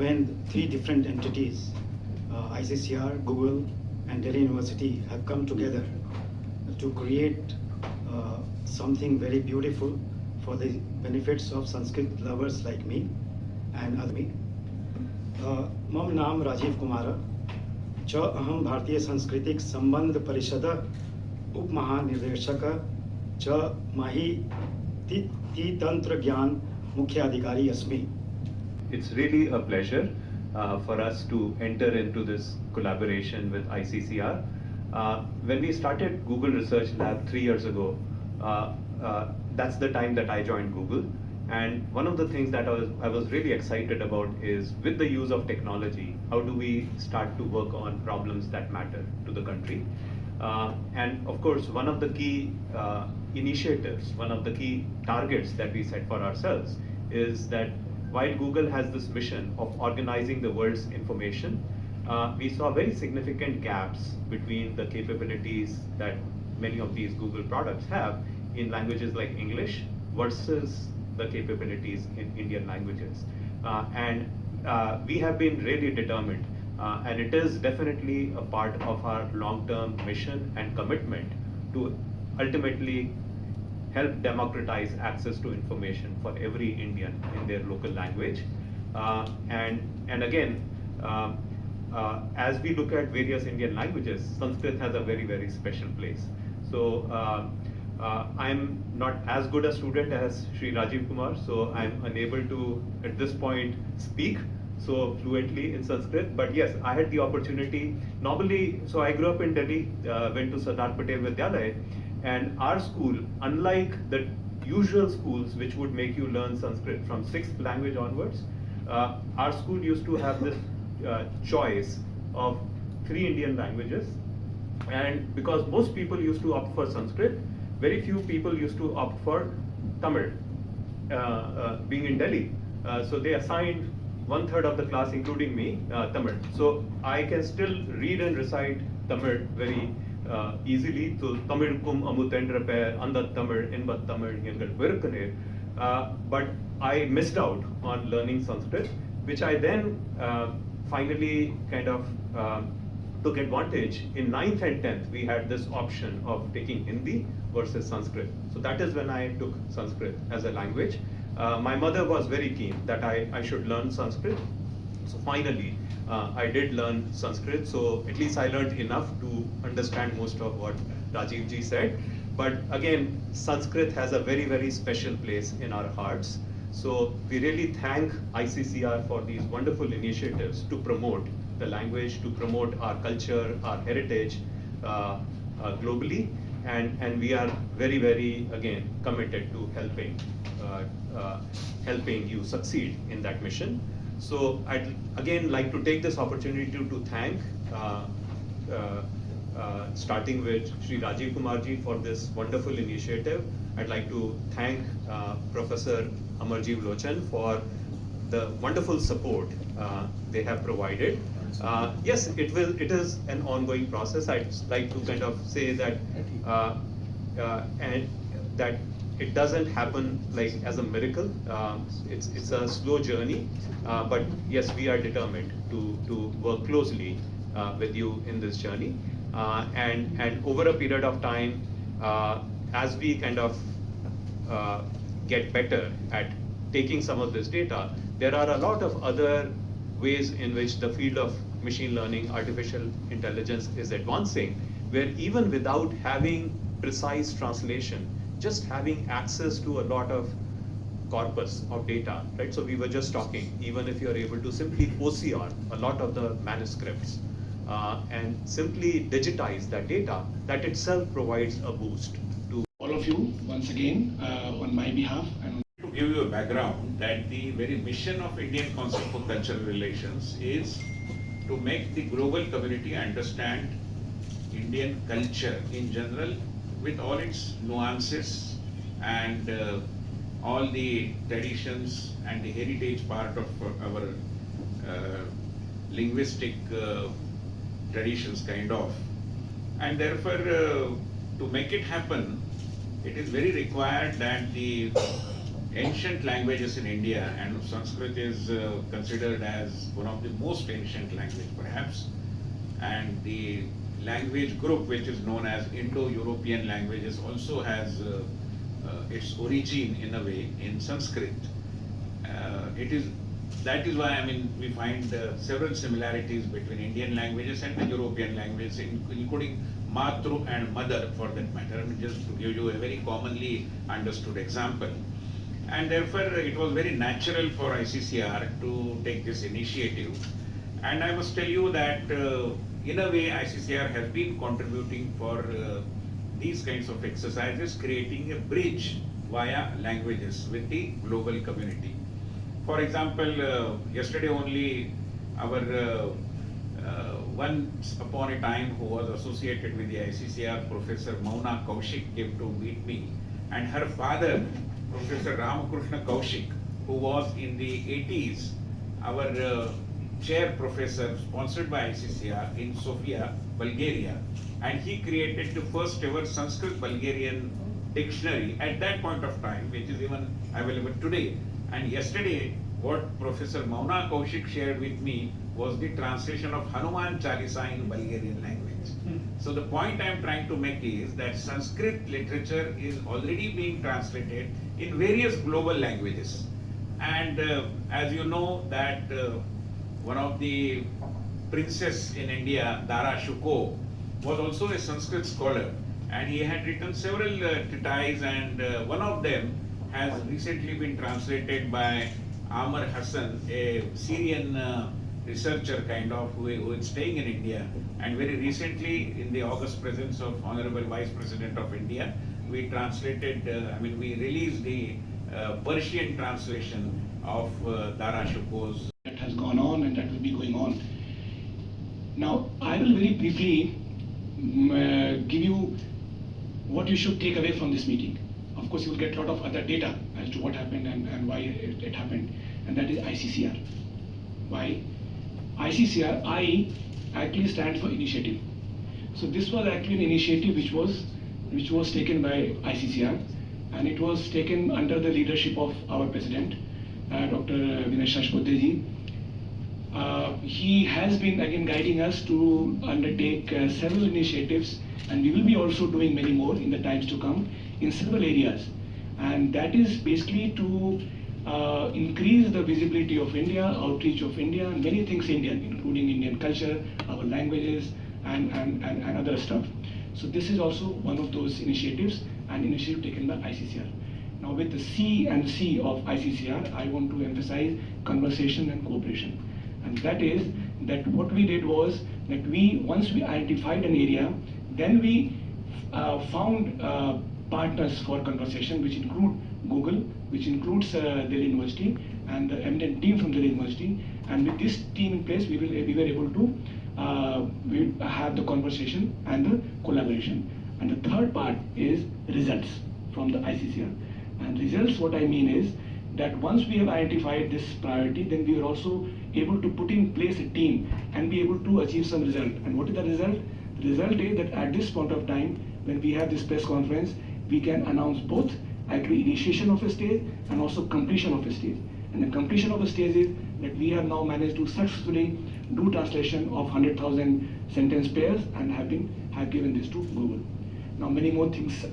when three different entities, ICCR, Google, and Delhi University have come together to create something very beautiful for the benefits of Sanskrit lovers like me and other me. मम नाम राजीव कुमार च अहम भारतीय सांस्कृतिक संबंध परिषद उप महानिदेशक च माही तंत्र ज्ञान मुख्य अधिकारी अस्मि. It's really a pleasure for us to enter into this collaboration with ICCR. When we started Google Research Lab 3 years ago, that's the time that I joined Google. And one of the things that I was really excited about is, with the use of technology, how do we start to work on problems that matter to the country? And of course, one of the key initiatives, one of the key targets that we set for ourselves is that while Google has this mission of organizing the world's information, we saw very significant gaps between the capabilities that many of these Google products have in languages like English versus the capabilities in Indian languages. And we have been really determined, and it is definitely a part of our long-term mission and commitment to ultimately help democratize access to information for every Indian in their local language. And again, as we look at various Indian languages, Sanskrit has a very, very special place. So I'm not as good a student as Sri Rajiv Kumar, so I'm unable to, at this point, speak so fluently in Sanskrit. But yes, I had the opportunity. Normally, so I grew up in Delhi, went to Sardar Patel Vidyalaya, and our school, unlike the usual schools which would make you learn Sanskrit from 6th language onwards, our school used to have this choice of 3 Indian languages. And because most people used to opt for Sanskrit, very few people used to opt for Tamil, being in Delhi. So they assigned 1/3 of the class, including me, Tamil. So I can still read and recite Tamil very easily. So Tamil kum amutendra per andat Tamil inbat Tamil yengal virukane. But I missed out on learning Sanskrit, which I then finally kind of took advantage. In 9th and 10th, we had this option of taking Hindi versus Sanskrit. So that is when I took Sanskrit as a language. My mother was very keen that I should learn Sanskrit. So finally, I did learn Sanskrit. So at least I learned enough to understand most of what Rajiv ji said. But again, Sanskrit has a very, very special place in our hearts. So we really thank ICCR for these wonderful initiatives to promote the language, to promote our culture, our heritage globally. And we are very, very, again, committed to helping you succeed in that mission. So I'd again like to take this opportunity to thank, starting with Sri Rajiv Kumar ji for this wonderful initiative. I'd like to thank Professor Amarjeev Lochan for the wonderful support they have provided. Yes, it is an ongoing process. I'd like to kind of say that and that it doesn't happen like as a miracle. It's a slow journey, but yes, we are determined to work closely with you in this journey. And over a period of time, as we kind of get better at taking some of this data, there are a lot of other ways in which the field of machine learning, artificial intelligence is advancing, where even without having precise translation, just having access to a lot of corpus of data, right? So we were just talking, even if you're able to simply OCR a lot of the manuscripts and simply digitize that data, that itself provides a boost to all of you once again on my behalf. And to give you a background, that the very mission of Indian Council for Cultural Relations is to make the global community understand Indian culture in general, with all its nuances and all the traditions and the heritage part of our linguistic traditions kind of. And therefore, to make it happen, it is very required that the ancient languages in India, and Sanskrit is considered as one of the most ancient language perhaps, and the language group which is known as Indo-European languages also has its origin in a way in Sanskrit. That is why, I mean, we find several similarities between Indian languages and the European languages, including Matru and Mother for that matter. I mean, just to give you a very commonly understood example. And therefore, it was very natural for ICCR to take this initiative. And I must tell you that in a way, ICCR has been contributing for these kinds of exercises, creating a bridge via languages with the global community. For example, yesterday only our once upon a time who was associated with the ICCR, Professor Mauna Kaushik, came to meet me, and her father, Professor Ramakrishna Kaushik, who was in the 80s our chair professor sponsored by ICCR in Sofia, Bulgaria, and he created the first ever Sanskrit Bulgarian dictionary at that point of time, which is even available today. And yesterday, what Professor Mauna Kaushik shared with me was the translation of Hanuman Chalisa in Bulgarian language. So the point I am trying to make is that Sanskrit literature is already being translated in various global languages. And as you know that one of the princes in India, Dara Shuko, was also a Sanskrit scholar, and he had written several treatises, and one of them has recently been translated by Amr Hassan, a Syrian researcher kind of who is staying in India. And very recently, in the august presence of Honorable Vice President of India, we translated, we released the Persian translation of Dara Shuko's. That has gone on and that will be going on. Now, I will very briefly give you what you should take away from this meeting. Of course, you will get a lot of other data as to what happened and why it happened, and that is ICCR. Why? ICCR, I actually stands for initiative. So this was actually an initiative which was taken by ICCR, and it was taken under the leadership of our president, Dr. Vinay Sachputji. He has been again guiding us to undertake several initiatives, and we will be also doing many more in the times to come in several areas. And that is basically to increase the visibility of India, outreach of India, and many things Indian, including Indian culture, our languages, and other stuff. So this is also one of those initiatives, an initiative taken by ICCR. Now with the C and C of ICCR, I want to emphasize conversation and cooperation. And that is that what we did was that once we identified an area, then we found partners for conversation, which include Google, which includes Delhi University and the eminent team from Delhi University. And with this team in place, we were able to have the conversation and the collaboration. And the third part is results from the ICCR. And results, what I mean is that once we have identified this priority, then we are also able to put in place a team and be able to achieve some result. And what is the result? The result is that at this point of time, when we have this press conference, we can announce both actually initiation of a stage and also completion of a stage. And the completion of a stage is that we have now managed to successfully do translation of 100,000 sentence pairs and have given this to Google. Now many more things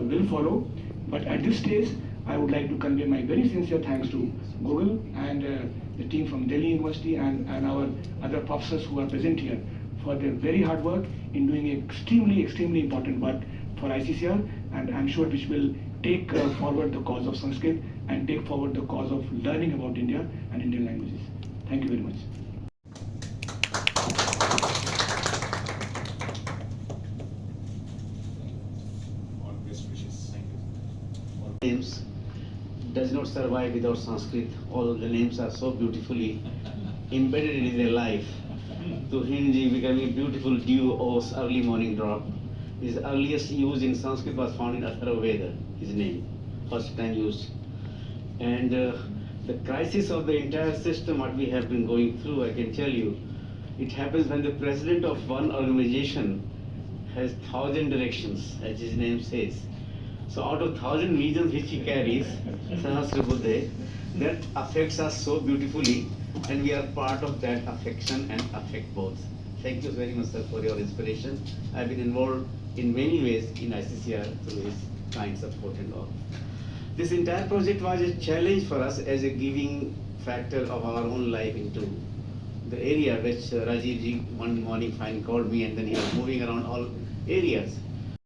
will follow, but at this stage, I would like to convey my very sincere thanks to Google and the team from Delhi University and our other professors who are present here for their very hard work in doing extremely important work for ICCR, and I'm sure which will take forward the cause of Sanskrit and take forward the cause of learning about India and Indian languages. Thank you very much. All best wishes. Thank you. Names does not survive without Sanskrit. All the names are so beautifully embedded in their life. To Hindi becoming a beautiful dew or early morning drop. His earliest use in Sanskrit was found in Atharvaveda, his name, first time used. And the crisis of the entire system, what we have been going through, I can tell you, it happens when the president of one organization has 1,000 directions, as his name says. So out of 1,000 regions which he carries, Sahasra Buddha, that affects us so beautifully, and we are part of that affection and affect both. Thank you very much, sir, for your inspiration. I've been involved in many ways in ICCR through his kind support and all. This entire project was a challenge for us as a giving factor of our own life into the area which Rajiv ji one morning fine called me, and then he was moving around all areas.